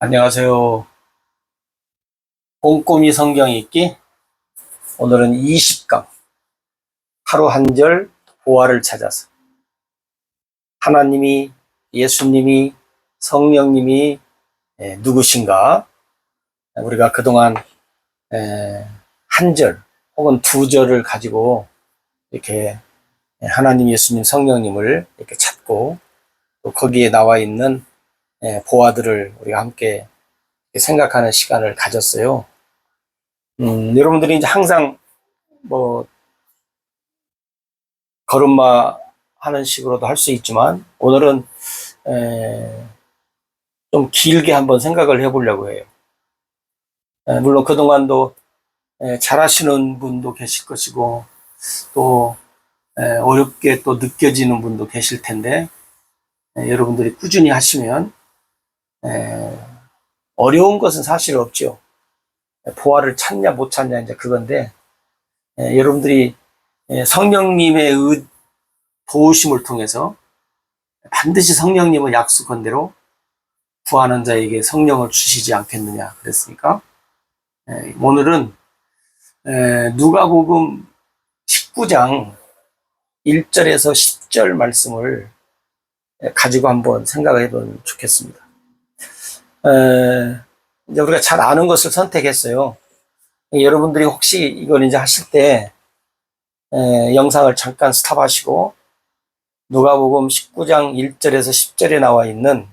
안녕하세요. 꼼꼼히 성경 읽기. 오늘은 20강. 하루 한 절 보화를 찾아서. 하나님이, 예수님이, 성령님이 누구신가? 우리가 그동안 한 절 혹은 두 절을 가지고 이렇게 하나님, 예수님, 성령님을 이렇게 찾고 또 거기에 나와 있는 보화들을 우리가 함께 생각하는 시간을 가졌어요. 여러분들이 이제 항상 뭐 걸음마 하는 식으로도 할 수 있지만 오늘은 좀 길게 한번 생각을 해보려고 해요. 물론 그동안도 잘하시는 분도 계실 것이고 또 어렵게 또 느껴지는 분도 계실 텐데 여러분들이 꾸준히 하시면 어려운 것은 사실 없죠. 보화를 찾냐 못 찾냐 이제 그건데 여러분들이 성령님의 도우심을 통해서 반드시 성령님은 약속한 대로 구하는 자에게 성령을 주시지 않겠느냐 그랬으니까 오늘은 누가복음 19장 1절에서 10절 말씀을 가지고 한번 생각해 보면 좋겠습니다. 이제 우리가 잘 아는 것을 선택했어요. 여러분들이 혹시 이걸 이제 하실 때 영상을 잠깐 스탑하시고 누가복음 19장 1절에서 10절에 나와 있는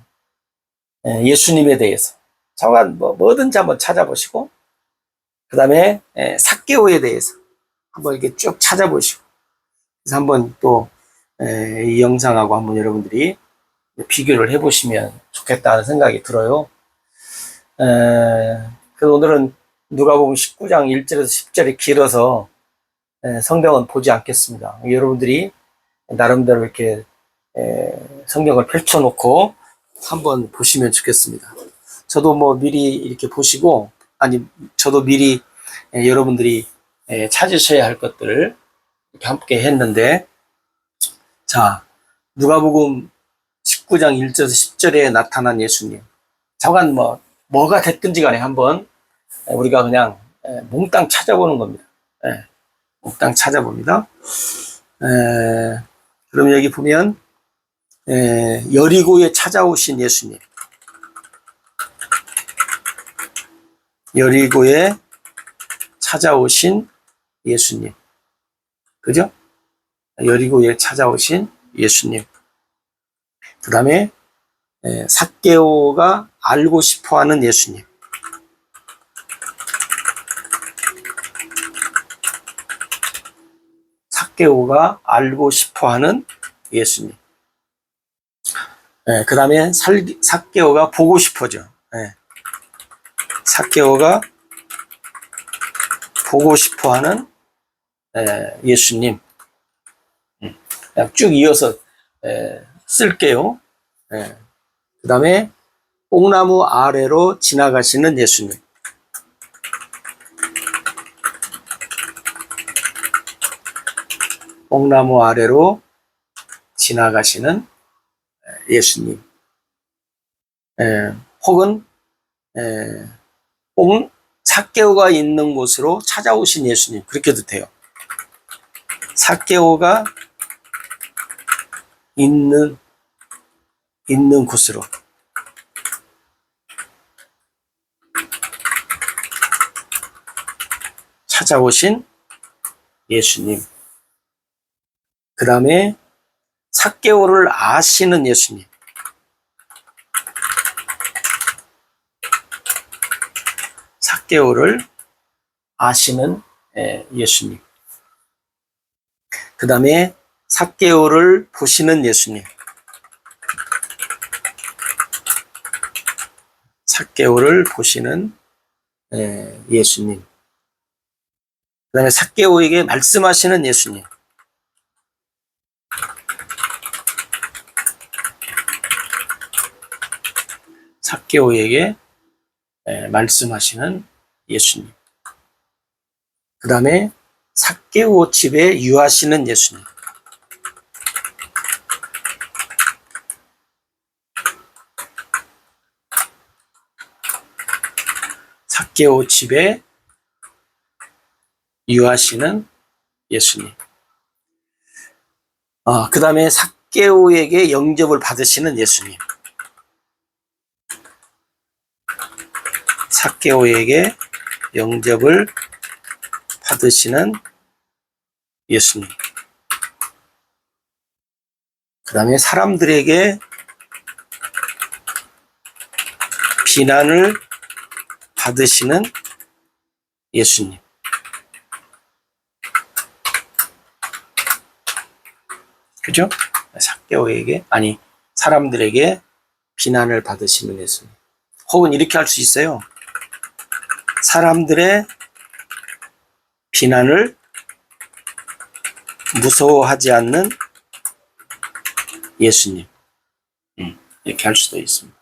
예수님에 대해서 잠깐 뭐든지 한번 찾아보시고 그 다음에 삭개오에 대해서 한번 이렇게 쭉 찾아보시고 그래서 한번 또 이 영상하고 한번 여러분들이 비교를 해보시면 좋겠다는 생각이 들어요. 그래서 오늘은 누가복음 19장 1절에서 10절이 길어서 성경은 보지 않겠습니다. 여러분들이 나름대로 이렇게 성경을 펼쳐놓고 한번 보시면 좋겠습니다. 저도 뭐 미리 이렇게 보시고 저도 미리 여러분들이 찾으셔야 할 것들을 이렇게 함께 했는데 자 누가복음 19장 1절에서 10절에 나타난 예수님 잠깐 뭐가 됐든지 간에 한번 우리가 그냥 몽땅 찾아보는 겁니다. 몽땅 찾아봅니다. 그럼 여기 보면 여리고에 찾아오신 예수님 여리고에 찾아오신 예수님 그죠? 여리고에 찾아오신 예수님 그 다음에 삭개오가 알고 싶어하는 예수님 삭개오가 알고 싶어하는 예수님 그 다음에 삭개오가 보고 싶어져 삭개오가 보고 싶어하는 예수님 그냥 쭉 이어서 쓸게요. 그 다음에 뽕나무 아래로 지나가시는 예수님 뽕나무 아래로 지나가시는 예수님 혹은 삭개오가 있는 곳으로 찾아오신 예수님 그렇게도 돼요. 삭개오가 있는 곳으로 찾아오신 예수님 그 다음에 삭개오를 아시는 예수님 삭개오를 아시는 예수님 그 다음에 삭개오를 보시는 예수님 삭개오를 보시는 예수님 그 다음에 삭개오에게 말씀하시는 예수님 삭개오에게 말씀하시는 예수님 그 다음에 삭개오 집에 유하시는 예수님 삭개오 집에 유하시는 예수님. 그 다음에 삭개오에게 영접을 받으시는 예수님. 삭개오에게 영접을 받으시는 예수님. 그 다음에 사람들에게 비난을 받으시는 예수님. 그죠? 삭개오에게, 아니, 사람들에게 비난을 받으시는 예수님. 혹은 이렇게 할 수 있어요. 사람들의 비난을 무서워하지 않는 예수님. 이렇게 할 수도 있습니다.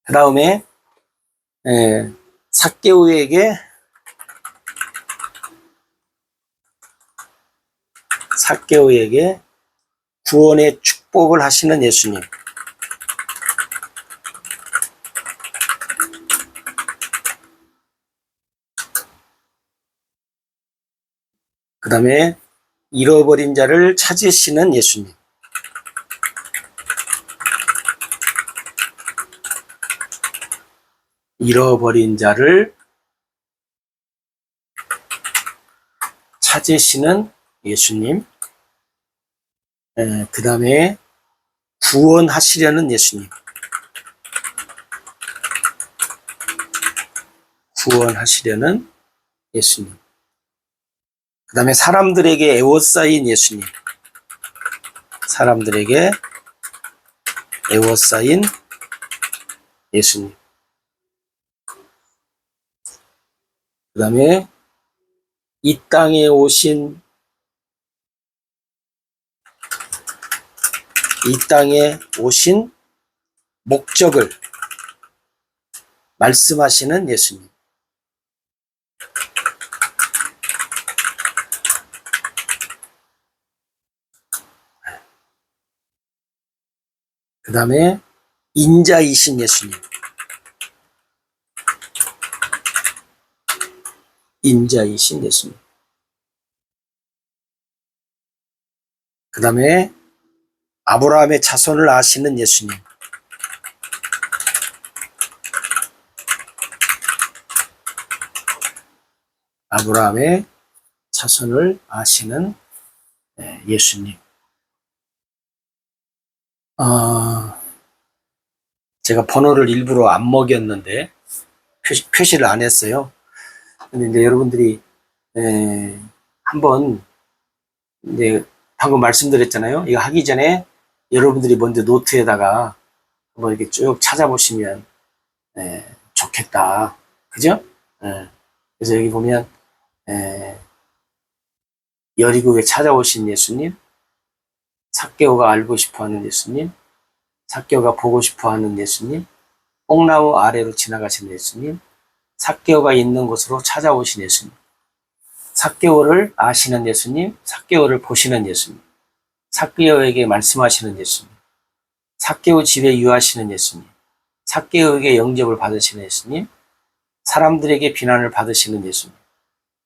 그 다음에 삭개오에게 구원의 축복을 하시는 예수님. 그 다음에 잃어버린 자를 찾으시는 예수님. 잃어버린 자를 찾으시는 예수님. 그 다음에 구원하시려는 예수님. 구원하시려는 예수님. 그 다음에 사람들에게 애워싸인 예수님. 사람들에게 애워싸인 예수님. 그 다음에 이 땅에 오신 목적을 말씀하시는 예수님. 그 다음에 인자이신 예수님. 인자이신 예수님. 그 다음에 아브라함의 자손을 아시는 예수님. 아브라함의 자손을 아시는 예수님. 제가 번호를 일부러 안 먹였는데 표시를 안 했어요. 근데 이제 여러분들이 한번 이제 방금 말씀드렸잖아요. 이거 하기 전에 여러분들이 먼저 노트에다가 한번 이렇게 쭉 찾아보시면 좋겠다. 그죠? 그래서 여기 보면 여리고에 찾아오신 예수님, 삭개오가 알고 싶어하는 예수님, 삭개오가 보고 싶어하는 예수님, 뽕나무 아래로 지나가신 예수님, 삭개오가 있는 곳으로 찾아오신 예수님, 삭개오를 아시는 예수님, 삭개오를 보시는 예수님, 삭개오에게 말씀하시는 예수님, 삭개오 집에 유하시는 예수님, 삭개오에게 영접을 받으시는 예수님, 사람들에게 비난을 받으시는 예수님,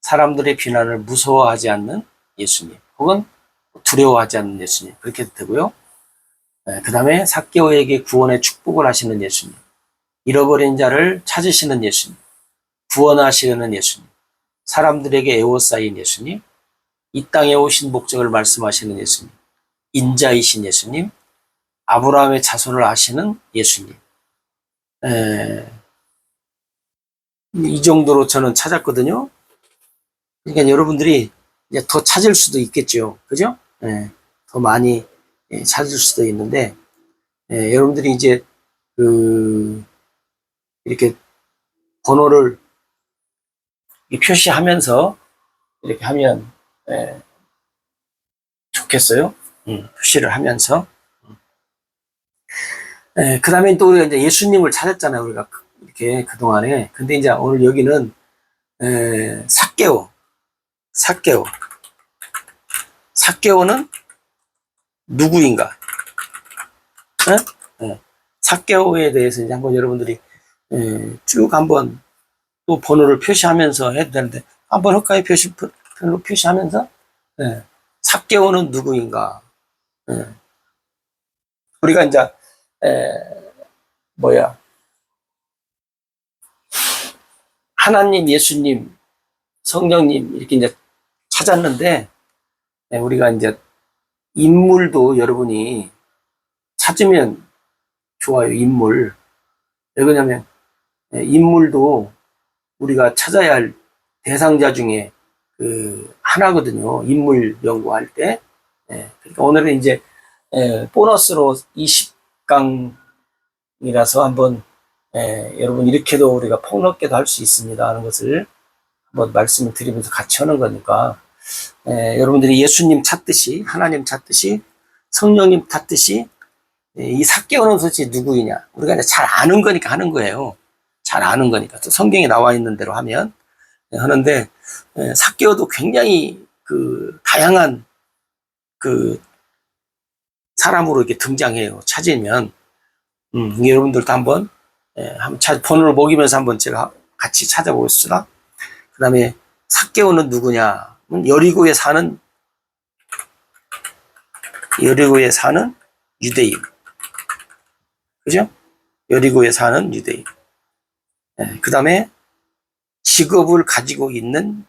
사람들의 비난을 무서워하지 않는 예수님, 혹은 두려워하지 않는 예수님, 그렇게 되고요. 그 다음에 삭개오에게 구원의 축복을 하시는 예수님, 잃어버린 자를 찾으시는 예수님, 구원하시려는 예수님, 사람들에게 애워싸인 예수님, 이 땅에 오신 목적을 말씀하시는 예수님, 인자이신 예수님, 아브라함의 자손을 아시는 예수님. 이 정도로 저는 찾았거든요. 그러니까 여러분들이 이제 더 찾을 수도 있겠죠. 그죠? 더 많이 찾을 수도 있는데, 여러분들이 이제 이렇게 번호를 표시하면서 이렇게 하면 좋겠어요. 표시를 하면서. 그 다음에 또 우리가 이제 예수님을 찾았잖아요. 우리가 이렇게 그동안에. 근데 이제 오늘 여기는 삭개오는 누구인가? 삭개오에 대해서 이제 한번 여러분들이 쭉 한번 또 번호를 표시하면서 해도 되는데 한번 흑가에 번호 표시하면서 삭개오는 누구인가? 우리가 이제 하나님, 예수님, 성령님 이렇게 이제 찾았는데 우리가 이제 인물도 여러분이 찾으면 좋아요. 인물. 왜 그러냐면 인물도 우리가 찾아야 할 대상자 중에 하나거든요. 인물 연구할 때. 그러니까 오늘은 이제 보너스로 20강이라서 한번 여러분 이렇게도 우리가 폭넓게도 할 수 있습니다 하는 것을 한번 말씀을 드리면서 같이 하는 거니까 여러분들이 예수님 찾듯이, 하나님 찾듯이, 성령님 찾듯이 이 삭개오는 도대체 누구이냐? 우리가 이제 잘 아는 거니까 하는 거예요. 잘 아는 거니까. 또 성경에 나와 있는 대로 하는데 삭개오도 굉장히 다양한 사람으로 이렇게 등장해요. 찾으면 여러분들도 한번 번호를 먹이면서 한번 제가 같이 찾아보겠습니다. 그 다음에 삭개오는 누구냐? 여리고에 사는 유대인. 그죠? 여리고에 사는 유대인. 그 다음에 직업을 가지고 있는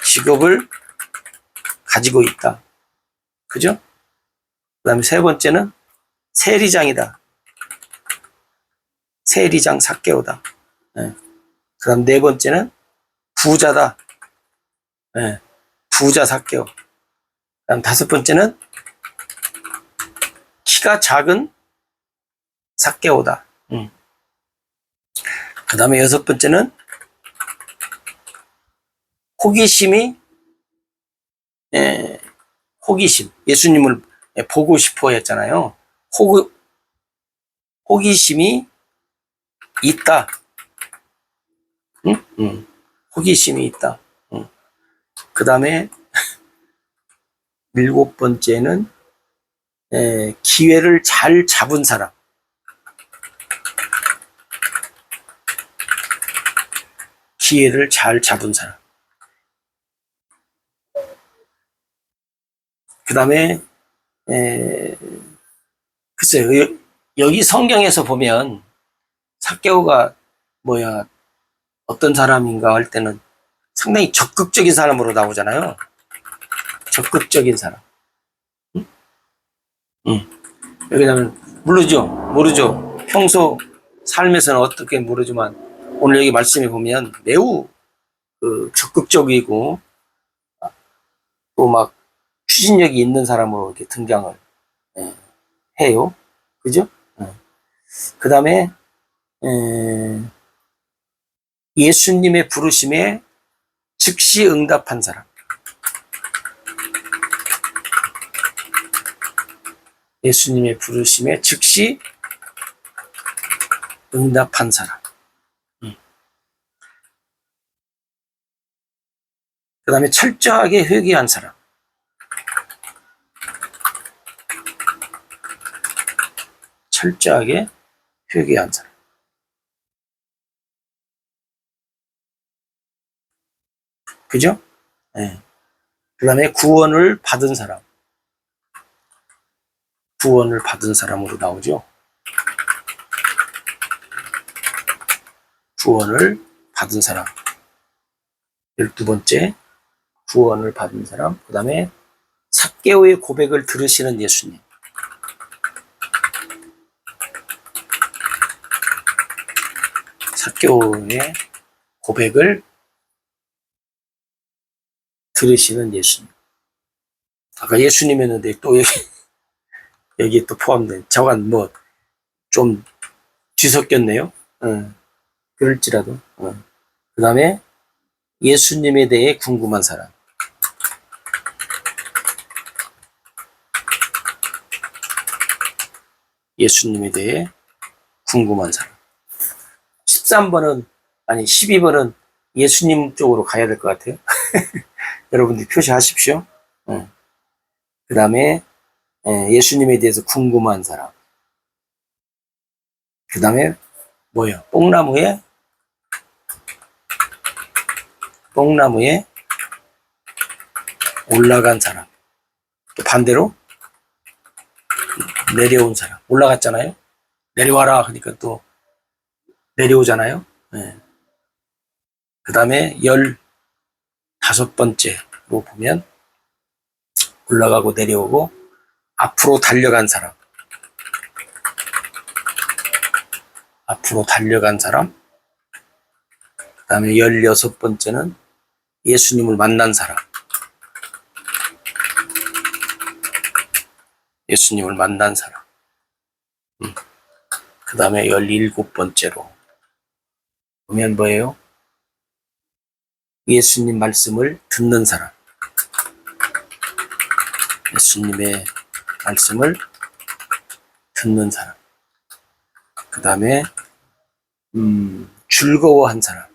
직업을 가지고 있다. 그죠? 그 다음에 세 번째는 세리장이다. 세리장 삭개오다. 그 다음 네 번째는 부자다. 부자 삭개오. 그 다음 다섯 번째는 키가 작은 삭개오다. 그 다음에 여섯 번째는 호기심. 예수님을 보고 싶어 했잖아요. 호기심이 있다. 호기심이 있다. 그 다음에 일곱 번째는 기회를 잘 잡은 사람. 기회를 잘 잡은 사람. 그 다음에 글쎄요, 여기 성경에서 보면 삭개오가 어떤 사람인가 할 때는 상당히 적극적인 사람으로 나오잖아요. 적극적인 사람. 왜냐면 모르죠. 평소 삶에서는 어떻게 모르지만 오늘 여기 말씀에 보면 매우 적극적이고 또 막 추진력이 있는 사람으로 이렇게 등장을 해요. 그죠? 그 다음에 예수님의 부르심에 즉시 응답한 사람. 예수님의 부르심에 즉시 응답한 사람. 그 다음에 철저하게 회개한 사람. 철저하게 회개한 사람. 그죠? 그 다음에 구원을 받은 사람. 구원을 받은 사람으로 나오죠. 구원을 받은 사람. 12번째, 구원을 받은 사람. 그 다음에 삭개오의 고백을 들으시는 예수님. 삭개오의 고백을 들으시는 예수님. 아까 예수님이었는데 또 여기 또 포함된, 저건 좀 뒤섞였네요. 그럴지라도. 그 다음에 예수님에 대해 궁금한 사람. 예수님에 대해 궁금한 사람. 13번은, 아니 12번은 예수님 쪽으로 가야 될 것 같아요. 여러분들 표시하십시오. 그 다음에 예수님에 대해서 궁금한 사람. 그 다음에 뭐예요? 뽕나무에 올라간 사람. 또 반대로 내려온 사람. 올라갔잖아요. 내려와라 하니까 또 내려오잖아요. 네. 그 다음에 15번째로 보면 올라가고 내려오고 앞으로 달려간 사람. 앞으로 달려간 사람. 그 다음에 16번째는 예수님을 만난 사람. 예수님을 만난 사람. 그 다음에 17번째로 보면 뭐예요? 예수님 말씀을 듣는 사람. 예수님의 말씀을 듣는 사람. 그 다음에 즐거워한 사람.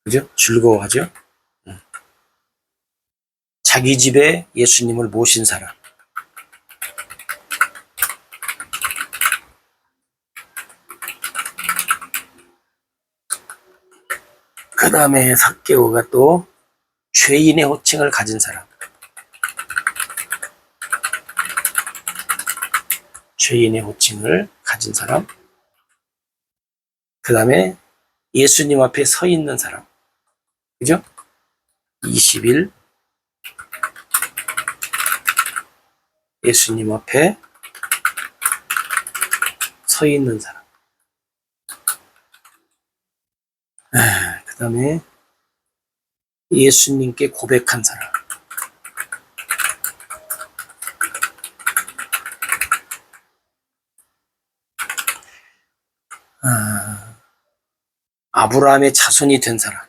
그죠? 즐거워하죠? 자기 집에 예수님을 모신 사람. 그 다음에 삭개오가 또 죄인의 호칭을 가진 사람. 죄인의 호칭을 가진 사람. 그 다음에 예수님 앞에 서 있는 사람. 그죠? 20일 예수님 앞에 서 있는 사람. 그 다음에 예수님께 고백한 사람. 아브라함의 자손이 된 사람.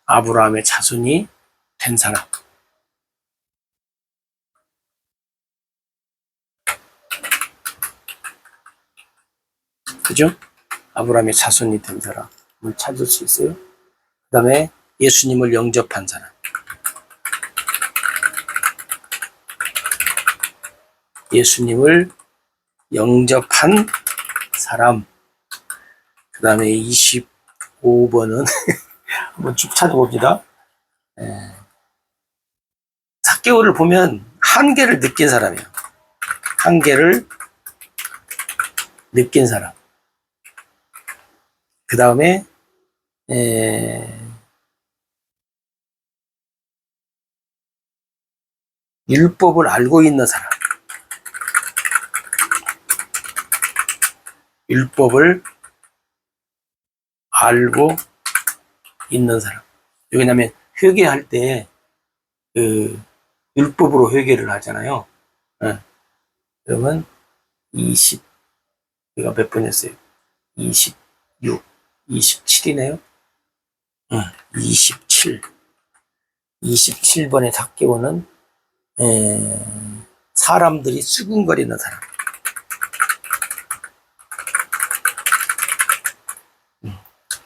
아브라함의 자손이 된 사람. 그죠? 아브라함의 자손이 된 사람을 찾을 수 있어요. 그 다음에 예수님을 영접한 사람. 예수님을 영접한 사람. 그 다음에 25번은 한번 쭉 찾아봅니다. 삭개오를 보면 한계를 느낀 사람이에요. 한계를 느낀 사람. 그 다음에 율법을 알고 있는 사람. 율법을 알고 있는 사람. 왜냐하면 회개할 때 율법으로 회개를 하잖아요. 그러면 20, 우리가 몇 번 했어요? 26, 27이네요. 27. 27번의 삭개오는 사람들이 수군거리는 사람.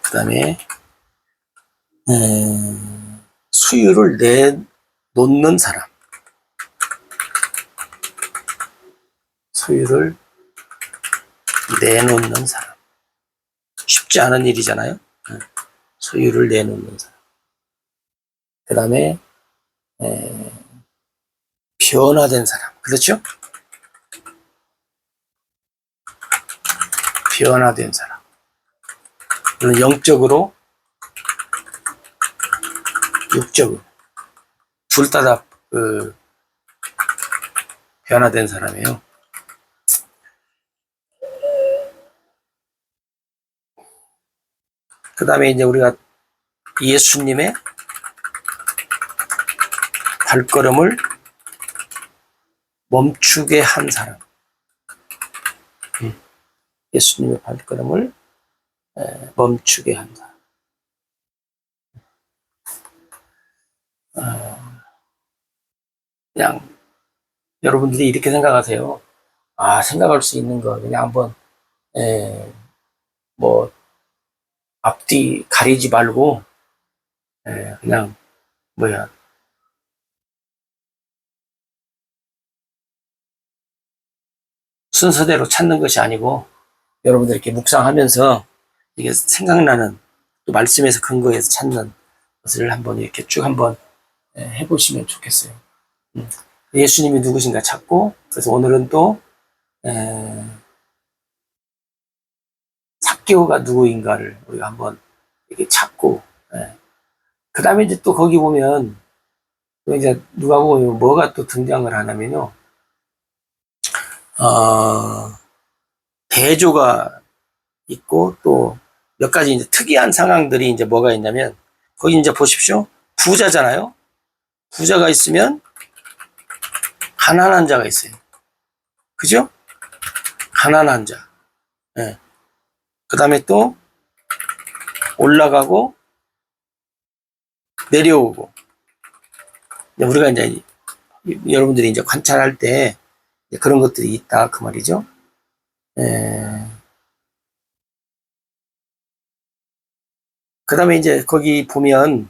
그 다음에 수유를 내놓는 사람. 수유를 내놓는 사람. 쉽지 않은 일이잖아요. 수유를 내놓는 사람. 그 다음에 변화된 사람. 그렇죠? 변화된 사람. 영적으로, 육적으로 둘 다 변화된 사람이에요. 그 다음에 이제 우리가 예수님의 발걸음을 멈추게 한 사람. 예수님의 발걸음을 멈추게 한 사람. 그냥 여러분들이 이렇게 생각하세요. 생각할 수 있는 거 그냥 한번 뭐 앞뒤 가리지 말고 그냥 뭐야 순서대로 찾는 것이 아니고 여러분들 이렇게 묵상하면서 이게 생각나는 또 말씀에서 근거해서 찾는 것을 한번 이렇게 쭉 한번 해보시면 좋겠어요. 예수님이 누구신가 찾고 그래서 오늘은 또 삭개오가 누구인가를 우리가 한번 이렇게 찾고 그 다음에 이제 또 거기 보면 또 이제 누가 보면 뭐가 또 등장을 하냐면요 대조가 있고 또 몇 가지 이제 특이한 상황들이 이제 뭐가 있냐면 거기 이제 보십시오 부자잖아요 부자가 있으면 가난한 자가 있어요 그죠 가난한 자 그 다음에 또 올라가고 내려오고 우리가 이제 여러분들이 이제 관찰할 때 그런 것들이 있다 그 말이죠. 그 다음에 이제 거기 보면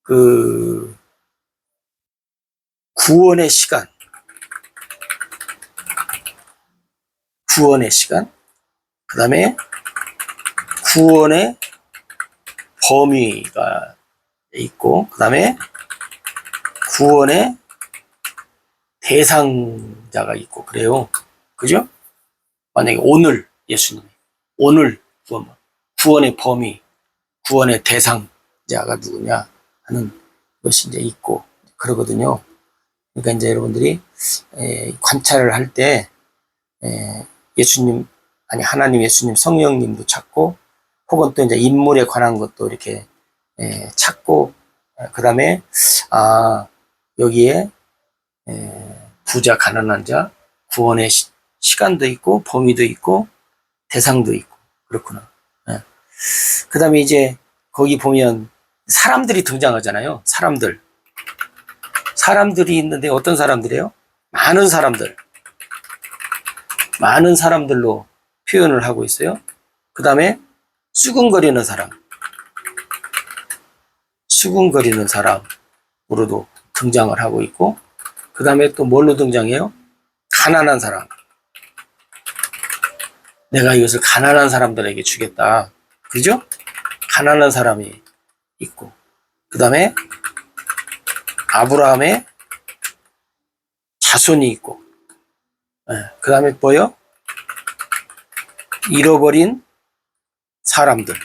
그 구원의 시간 그 다음에 구원의 범위가 있고 그 다음에 구원의 대상자가 있고 그래요. 그죠? 만약에 오늘 예수님이 오늘 구원의 범위 구원의 대상자가 누구냐 하는 것이 이제 있고 그러거든요. 그러니까 이제 여러분들이 관찰을 할 때 예수님 아니 하나님 예수님 성령님도 찾고 혹은 또 이제 인물에 관한 것도 이렇게 찾고 그 다음에 여기에 부자 가난한 자 구원의 시간도 있고 범위도 있고 대상도 있고 그렇구나. 그 다음에 이제 거기 보면 사람들이 등장하잖아요. 사람들이 있는데 어떤 사람들이에요? 많은 사람들로 표현을 하고 있어요. 그 다음에 수군거리는 사람으로도 등장을 하고 있고 그 다음에 또 뭘로 등장해요? 가난한 사람. 내가 이것을 가난한 사람들에게 주겠다. 그죠? 가난한 사람이 있고 그 다음에 아브라함의 자손이 있고 그 다음에 뭐요? 잃어버린 사람들.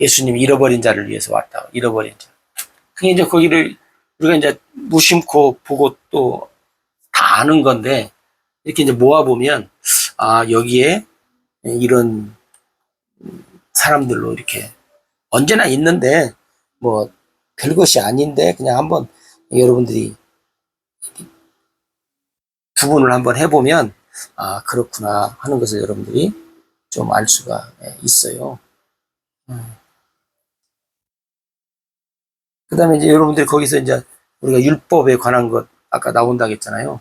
예수님이 잃어버린 자를 위해서 왔다. 잃어버린 자. 그게 이제 거기를 우리가 이제 무심코 보고 또 다 아는 건데 이렇게 이제 모아보면 여기에 이런 사람들로 이렇게 언제나 있는데 뭐 별것이 아닌데 그냥 한번 여러분들이 구분을 한번 해보면 그렇구나 하는 것을 여러분들이 좀 알 수가 있어요. 그 다음에 이제 여러분들이 거기서 이제 우리가 율법에 관한 것 아까 나온다고 했잖아요.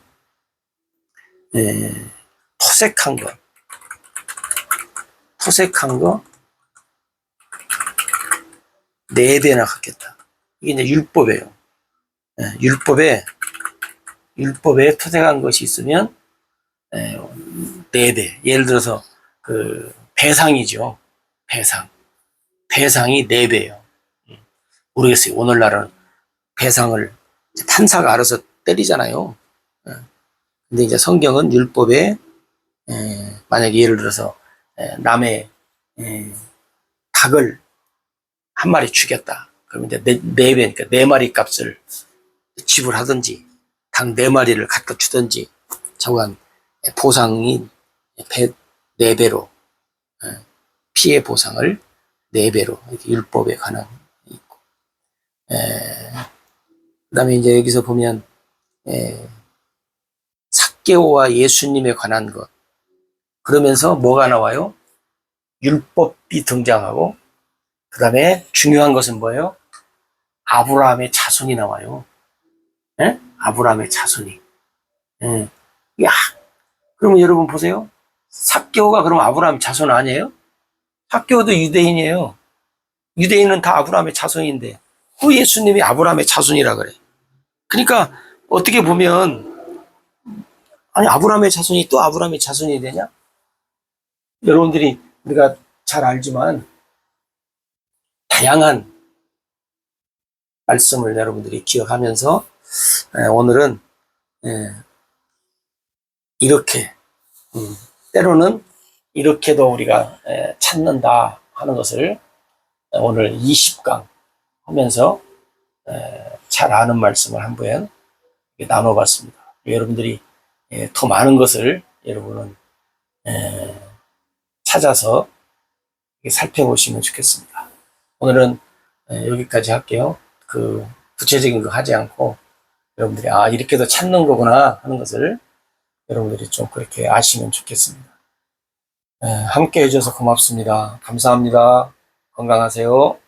토색한 거 4배나 갚겠다. 이게 이제 율법이에요. 율법에 토색한 것이 있으면 4배. 예를 들어서 그 배상이죠. 배상이 4배예요. 모르겠어요. 오늘날은 배상을 판사가 알아서 때리잖아요. 근데 이제 성경은 율법에 만약에 예를 들어서 남의 닭을 한 마리 죽였다. 그러면 이제 4배, 그러니까 4마리 값을 지불하든지 닭 4마리를 갖다 주든지 정한 보상이 4배로 피해 보상을 4배로 이렇게 율법에 관한 있고 그 다음에 이제 여기서 보면 삭개오와 예수님에 관한 것 그러면서 뭐가 나와요? 율법이 등장하고 그 다음에 중요한 것은 뭐예요? 아브라함의 자손이 나와요. 아브라함의 자손이. 야, 그러면 여러분 보세요. 삭개오가 그럼 아브라함 자손 아니에요? 삭개오도 유대인이에요. 유대인은 다 아브라함의 자손인데 또 예수님이 아브라함의 자손이라 그래. 그러니까 어떻게 보면 아니 아브라함의 자손이 또 아브라함의 자손이 되냐? 여러분들이 우리가 잘 알지만 다양한 말씀을 여러분들이 기억하면서 오늘은 이렇게 때로는 이렇게도 우리가 찾는다 하는 것을 오늘 20강 하면서 잘 아는 말씀을 한번 나눠봤습니다. 여러분들이 더 많은 것을 여러분은 찾아서 살펴보시면 좋겠습니다. 오늘은 여기까지 할게요. 그 구체적인 거 하지 않고 여러분들이 이렇게도 찾는 거구나 하는 것을 여러분들이 좀 그렇게 아시면 좋겠습니다. 함께 해줘서 고맙습니다. 감사합니다. 건강하세요.